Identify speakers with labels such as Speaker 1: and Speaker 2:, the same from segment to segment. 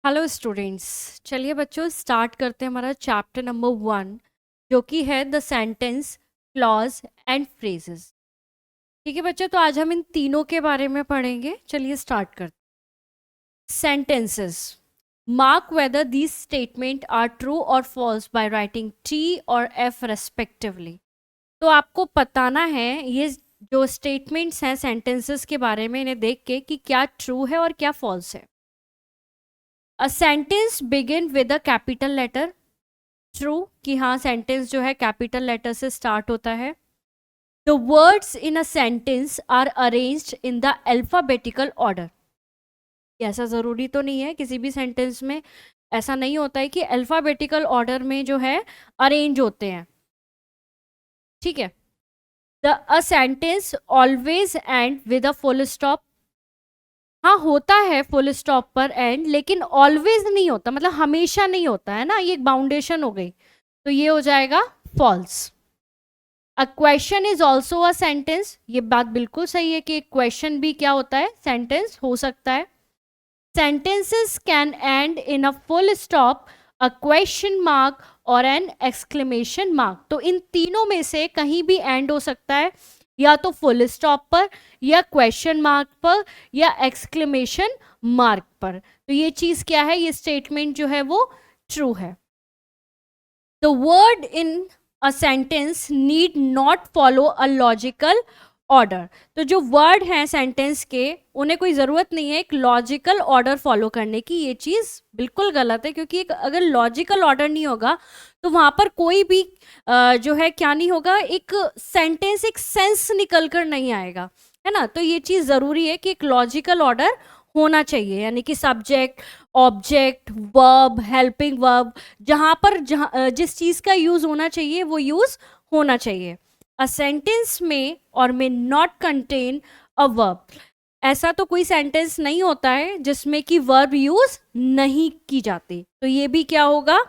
Speaker 1: Hello students. चलिए बच्चों start करते हैं हमारा चैप्टर नंबर 1 जो कि है the sentence clause and phrases. ठीक है बच्चों, तो आज हम इन तीनों के बारे में पढ़ेंगे। चलिए स्टार्ट करते हैं। Sentences mark whether these statement are true और फॉल्स बाय राइटिंग टी और एफ रेस्पेक्टिवली। तो आपको बताना है ये जो स्टेटमेंट्स हैं सेंटेंसेस के बारे में, इन्हें देख के कि क्या ट्रू है और क्या फॉल्स है। A sentence begin with a capital letter, true कि हाँ सेंटेंस जो है कैपिटल लेटर से स्टार्ट होता है। The words in a sentence are arranged in the alphabetical order. ऐसा ज़रूरी तो नहीं है, किसी भी सेंटेंस में ऐसा नहीं होता है कि अल्फाबेटिकल ऑर्डर में जो है अरेंज होते हैं। ठीक है। The a sentence always and with a full stop. हाँ होता है फुल स्टॉप पर एंड, लेकिन ऑलवेज नहीं होता, मतलब हमेशा नहीं होता है ना, ये एक बाउंडेशन हो गई, तो ये हो जाएगा false. A question is also a sentence. ये बात बिल्कुल सही है कि क्वेश्चन भी क्या होता है, सेंटेंस हो सकता है। Sentences can and in a full stop, a question mark और एन एक्सक्लेमेशन मार्क। तो इन तीनों में से कहीं भी एंड हो सकता है, या तो फुल स्टॉप पर, या क्वेश्चन मार्क पर, या एक्सक्लेमेशन मार्क पर। तो ये चीज क्या है, ये स्टेटमेंट जो है वो ट्रू है। The word in a sentence need not follow a logical order। तो जो वर्ड हैं सेंटेंस के, उन्हें कोई ज़रूरत नहीं है एक लॉजिकल ऑर्डर फॉलो करने की। ये चीज़ बिल्कुल गलत है, क्योंकि एक अगर लॉजिकल ऑर्डर नहीं होगा तो वहाँ पर कोई भी जो है क्या नहीं होगा, एक सेंटेंस एक सेंस निकल कर नहीं आएगा, है ना। तो ये चीज़ ज़रूरी है कि एक लॉजिकल ऑर्डर होना चाहिए, यानी कि subject, object, verb, helping verb, जहाँ पर जिस चीज़ का यूज़ होना चाहिए वो यूज़ होना चाहिए। अ सेंटेंस में और में नॉट कंटेन अ वर्ब। ऐसा तो कोई सेंटेंस नहीं होता है जिसमें कि वर्ब यूज़ नहीं की जाती, तो ये भी क्या होगा,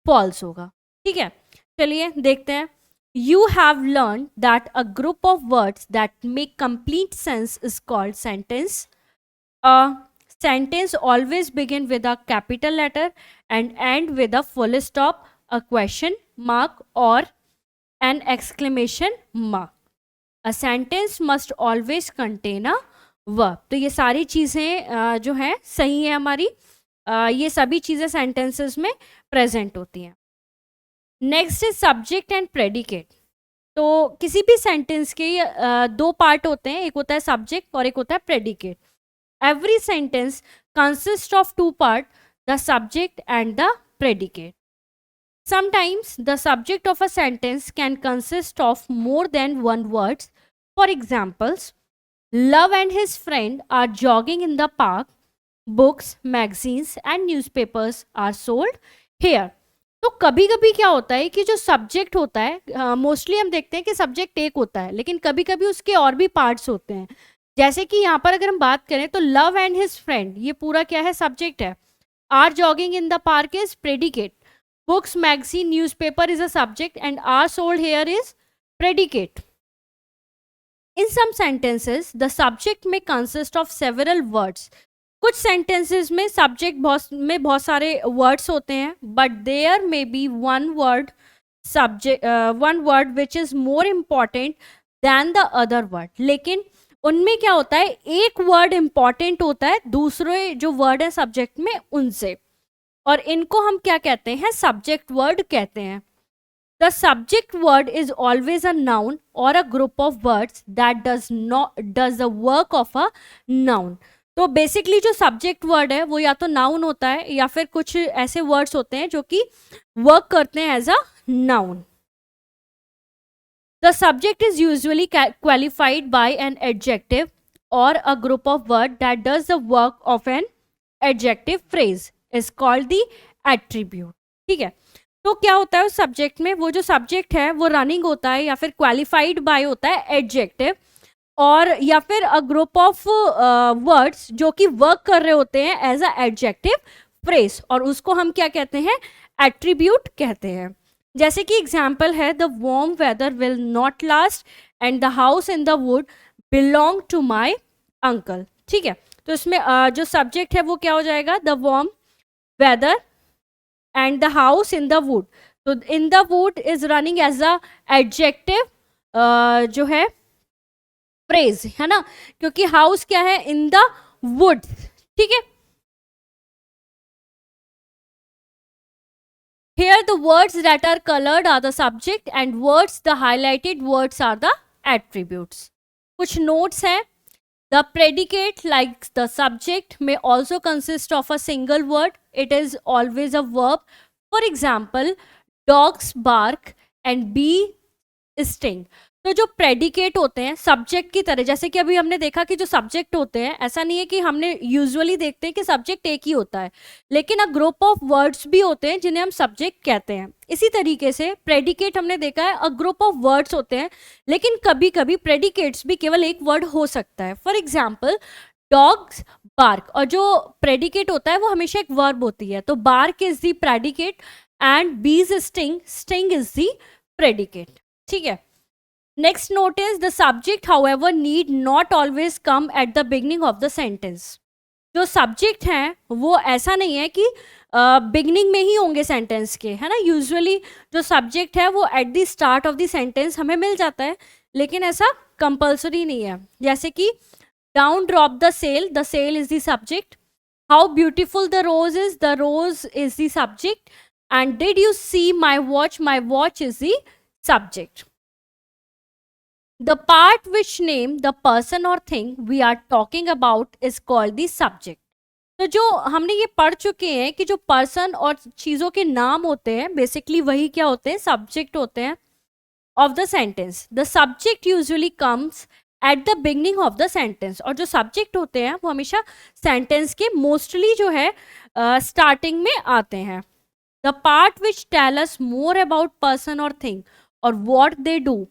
Speaker 1: फॉल्स होगा। ठीक है, चलिए देखते हैं। You have learn that a group of words that make complete sense is called sentence. A sentence always begin with a capital letter and end with a full stop, a question mark or an exclamation mark. A sentence must always contain a verb। तो ये सारी चीज़ें जो हैं सही है हमारी, ये सभी चीज़ें सेंटेंसेस में प्रेजेंट होती हैं। Next is subject and predicate. तो किसी भी सेंटेंस के दो पार्ट होते हैं, एक होता है सब्जेक्ट और एक होता है predicate. Every sentence consists of two parts, the subject and the predicate. Sometimes the subject of a sentence can consist of more than one words. For examples, Love and his friend are jogging in the park. Books, magazines and newspapers are sold here. तो कभी कभी क्या होता है कि जो subject होता है, मोस्टली हम देखते हैं कि सब्जेक्ट एक होता है, लेकिन कभी कभी उसके और भी पार्ट्स होते हैं। जैसे कि यहाँ पर अगर हम बात करें तो लव एंड हिज फ्रेंड, ये पूरा क्या है, सब्जेक्ट है। Are jogging in the park is predicate. Books, magazine, newspaper is a subject and are sold here is predicate. In some sentences, the subject may consist of several words. कुछ sentences में subject बहुत सारे words होते हैं, but there may be one word which is more important than the other word। लेकिन उनमें क्या होता है, एक word important होता है दूसरे जो word है subject में उनसे, और इनको हम क्या कहते हैं, subject word कहते हैं। The subject word is always a noun or a group of words that does the work of a noun। तो बेसिकली जो सब्जेक्ट वर्ड है वो या तो नाउन होता है या फिर कुछ ऐसे वर्ड्स होते हैं जो कि वर्क करते हैं as a noun. The subject is usually qualified by an adjective or a group of words that does the work of an adjective phrase is called the attribute। ठीक है, तो क्या होता है उस सब्जेक्ट में, वो जो सब्जेक्ट है वो रनिंग होता है या फिर क्वालिफाइड बाय होता है एडजेक्टिव, और या फिर अ ग्रुप ऑफ वर्ड्स जो कि वर्क कर रहे होते हैं एज अ एडजेक्टिव फ्रेज, और उसको हम क्या कहते हैं, एट्रीब्यूट कहते हैं। जैसे कि एग्जाम्पल है, the warm weather will not last and the house in the wood belong to my uncle. ठीक है, तो इसमें जो सब्जेक्ट है वो क्या हो जाएगा, the warm, weather and the house in the wood. तो in the wood is running as a adjective जो है फ्रेज, है ना, क्योंकि हाउस क्या है, इन द वुड, ठीक है। Here the words that are colored are the subject and words the highlighted words are the attributes. कुछ notes हैं. The predicate like the subject may also consist of a single word. It is always a verb. For example, dogs bark and bee sting. तो जो predicate होते हैं subject की तरह, जैसे कि अभी हमने देखा कि जो सब्जेक्ट होते हैं, ऐसा नहीं है कि हमने यूजुअली देखते हैं कि सब्जेक्ट एक ही होता है, लेकिन अ ग्रुप ऑफ वर्ड्स भी होते हैं जिन्हें हम सब्जेक्ट कहते हैं। इसी तरीके से प्रेडिकेट हमने देखा है, अ ग्रुप ऑफ वर्ड्स होते हैं, लेकिन कभी कभी प्रेडिकेट्स भी केवल एक वर्ड हो सकता है। फॉर एग्जाम्पल डॉग्स बार्क, और जो प्रेडिकेट होता है वो हमेशा एक वर्ब होती है, तो bark is the predicate and bees sting, sting is the predicate, ठीक है। Next note is the subject however need not always come at the beginning of the sentence. जो सब्जेक्ट हैं वो ऐसा नहीं है कि बिगनिंग में ही होंगे सेंटेंस के, है ना। यूजुअली जो सब्जेक्ट है वो at the start of the sentence हमें मिल जाता है, लेकिन ऐसा कंपल्सरी नहीं है। जैसे कि down drop the sail is the subject, how beautiful the rose is the subject, and did you see my watch is the subject. The part which name the person or thing we are talking about is called the subject. तो जो हमने ये पढ़ चुके हैं कि जो person और चीज़ों के नाम होते हैं बेसिकली वही क्या होते हैं, सब्जेक्ट होते हैं of the sentence. The subject usually comes at the beginning of the sentence, और जो सब्जेक्ट होते हैं वो हमेशा सेंटेंस के मोस्टली जो है स्टार्टिंग में आते हैं। The part which tell us more about person और थिंग और what they do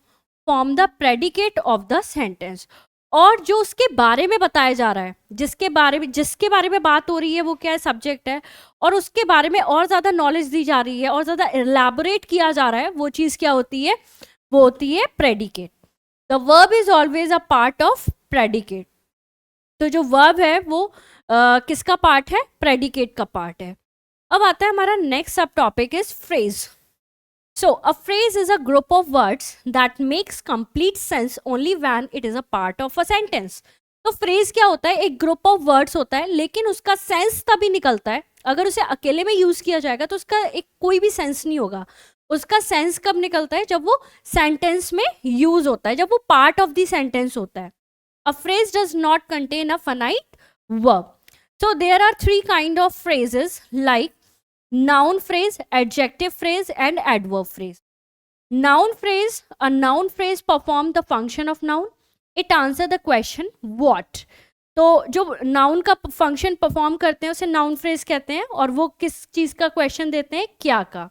Speaker 1: form the predicate of the sentence. और जो उसके बारे में बताया जा रहा है, जिसके बारे में बात हो रही है वो क्या है, सब्जेक्ट है, और उसके बारे में और ज़्यादा नॉलेज दी जा रही है और ज़्यादा इलैबोरेट किया जा रहा है, वो चीज़ क्या होती है, वो होती है predicate. The verb is always a part of predicate. तो जो वर्ब है वो किसका पार्ट है, प्रेडिकेट का पार्ट है। अब आता है हमारा नेक्स्ट सब topic is phrase. So, a phrase is a group of words that makes complete sense only when it is a part of a sentence. तो phrase क्या होता है, एक group of words होता है, लेकिन उसका sense तभी निकलता है अगर उसे अकेले में use किया जाएगा तो उसका एक कोई भी sense नहीं होगा। उसका sense कब निकलता है, जब वो sentence में use होता है, जब वो part of the sentence होता है। A phrase does not contain a finite verb. So there are three kind of phrases like noun phrase, adjective phrase and adverb phrase. Noun phrase, a noun phrase perform the function of noun. It answer the question what. तो जो noun का function perform करते हैं उसे noun phrase कहते हैं, और वो किस चीज़ का question देते हैं, क्या का।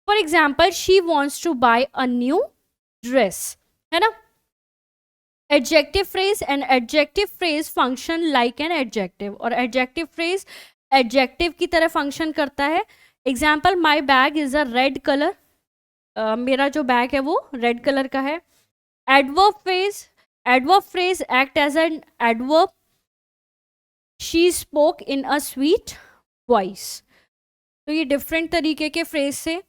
Speaker 1: For example, she wants to buy a new dress, है ना। Adjective phrase, and adjective phrase function like an adjective, और adjective phrase एडजेक्टिव की तरह फंक्शन करता है। Example, my bag is a red colour, मेरा जो बैग है वो रेड कलर का है। Adverb phrase act as an adverb, she spoke in a sweet voice. तो ये डिफरेंट तरीके के फ्रेज से।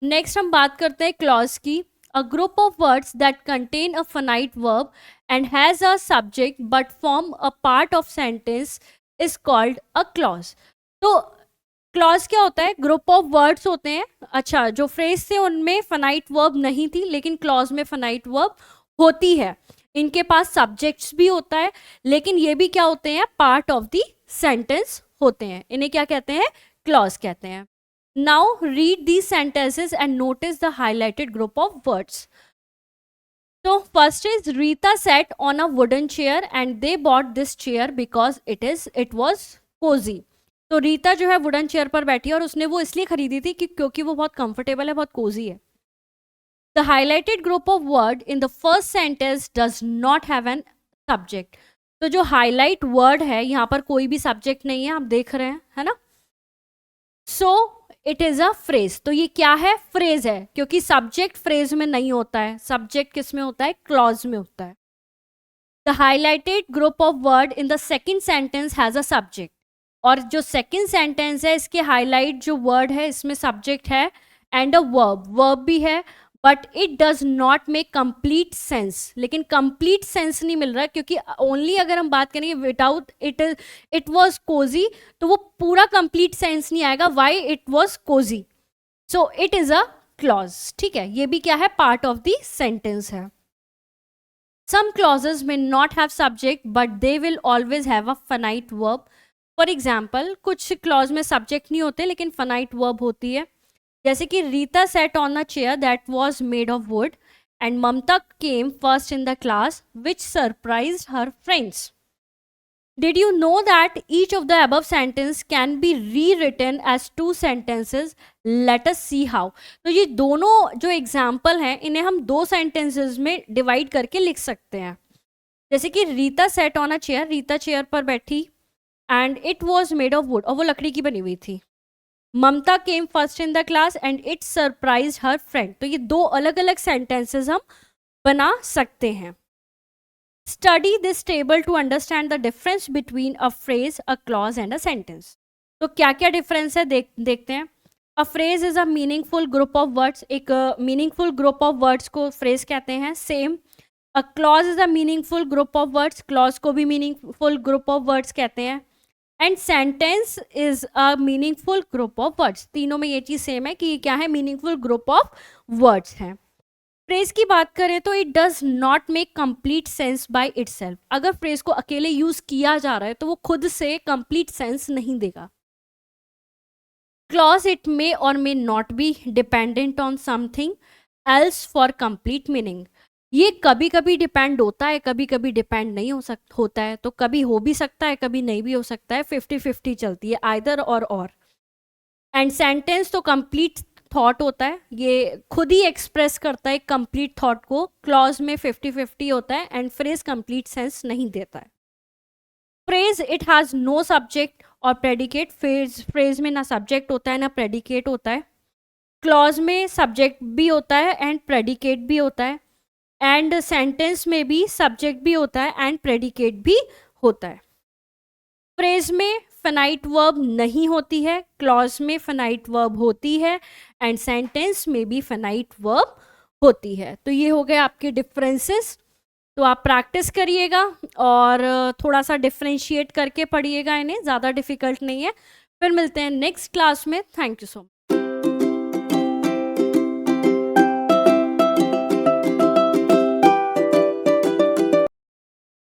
Speaker 1: नेक्स्ट हम बात करते हैं क्लॉज की। A group of words that contain a finite verb and has a subject but form a part of sentence is called a clause. तो क्लॉज क्या होता है, ग्रुप ऑफ वर्ड्स होते हैं। अच्छा, जो फ्रेज थे उनमें फनाइट वर्ब नहीं थी, लेकिन क्लॉज में फनाइट वर्ब होती है। इनके पास सब्जेक्ट्स भी होता है, लेकिन ये भी क्या होते हैं, पार्ट ऑफ द सेंटेंस होते हैं। इन्हें क्या कहते हैं, क्लॉज कहते हैं। Now read these sentences and notice the highlighted group of words. So first is Rita sat on a wooden chair and they bought this chair because it was cozy. तो रीता जो है वुडन चेयर पर बैठी है और उसने वो इसलिए खरीदी थी कि क्योंकि वो बहुत कंफर्टेबल है, बहुत कोजी है। The highlighted group of word in the first sentence does not have an subject. तो जो हाईलाइट वर्ड है यहाँ पर कोई भी सब्जेक्ट नहीं है, आप देख रहे हैं, है ना। So it is a phrase. तो ये क्या है, फ्रेज है, क्योंकि सब्जेक्ट फ्रेज में नहीं होता है। सब्जेक्ट किस में होता है, क्लॉज में होता है। The highlighted group of word in the second sentence has a subject, और जो सेकंड सेंटेंस है इसके हाईलाइट जो वर्ड है इसमें सब्जेक्ट है एंड अ वर्ब भी है, but it does not make complete sense. लेकिन कंप्लीट सेंस नहीं मिल रहा क्योंकि ओनली अगर हम बात करेंगे विदाउट इट वॉज कोजी, तो वो पूरा कंप्लीट सेंस नहीं आएगा why it was cozy, so it is a clause. ठीक है, ये भी क्या है, पार्ट ऑफ द सेंटेंस है। Some clauses may not have subject but they will always have a finite verb. For example, कुछ clause में subject नहीं होते लेकिन finite verb होती है, जैसे कि Rita sat on a chair that was made of wood and Mamta came first in the class, which surprised her friends. Did you know that each of the above sentence can be rewritten as two sentences? Let us see how. तो ये दोनों जो example हैं इन्हें हम दो sentences में divide करके लिख सकते हैं। जैसे कि Rita sat on a chair, Rita chair पर बैठी, and it was made of wood, और वो लकड़ी की बनी हुई थी। Mamta came first in the class and it surprise her friend. तो ये दो अलग अलग सेंटेंसेस हम बना सकते हैं। Study this table to understand the difference between a phrase, a clause and a sentence. तो क्या क्या डिफरेंस है देखते हैं। A phrase is a meaningful group of words. एक meaningful group of words को phrase कहते हैं। Same. A clause is a meaningful group of words. Clause को भी meaningful group of words कहते हैं। And sentence is a meaningful group of words. तीनों में ये चीज़ सेम है कि ये क्या है, meaningful group of words है। फ्रेज की बात करें तो it does not make complete sense by itself. अगर फ्रेज को अकेले यूज किया जा रहा है तो वो खुद से कंप्लीट सेंस नहीं देगा। क्लॉज इट मे और may not be dependent on something else for complete meaning. ये कभी कभी डिपेंड होता है, कभी कभी डिपेंड नहीं होता है, तो कभी हो भी सकता है, कभी नहीं भी हो सकता है, 50-50 चलती है, आइदर और। एंड सेंटेंस तो कंप्लीट थॉट होता है, ये खुद ही एक्सप्रेस करता है कंप्लीट थॉट को। क्लॉज में 50-50 होता है एंड फ्रेज कंप्लीट सेंस नहीं देता है। Phrase it has no subject और प्रेडिकेट। फ्रेज में ना सब्जेक्ट होता है ना प्रेडिकेट होता है। क्लॉज में सब्जेक्ट भी होता है एंड प्रेडिकेट भी होता है, एंड सेंटेंस में भी सब्जेक्ट भी होता है एंड प्रेडिकेट भी होता है। फ्रेज में फिनाइट वर्ब नहीं होती है, क्लॉज में फिनाइट वर्ब होती है, एंड सेंटेंस में भी फिनाइट वर्ब होती है। तो ये हो गए आपके डिफरेंसेस। तो आप प्रैक्टिस करिएगा और थोड़ा सा डिफ्रेंशिएट करके पढ़िएगा इन्हें, ज़्यादा डिफिकल्ट नहीं है। फिर मिलते हैं नेक्स्ट क्लास में। Thank you so much.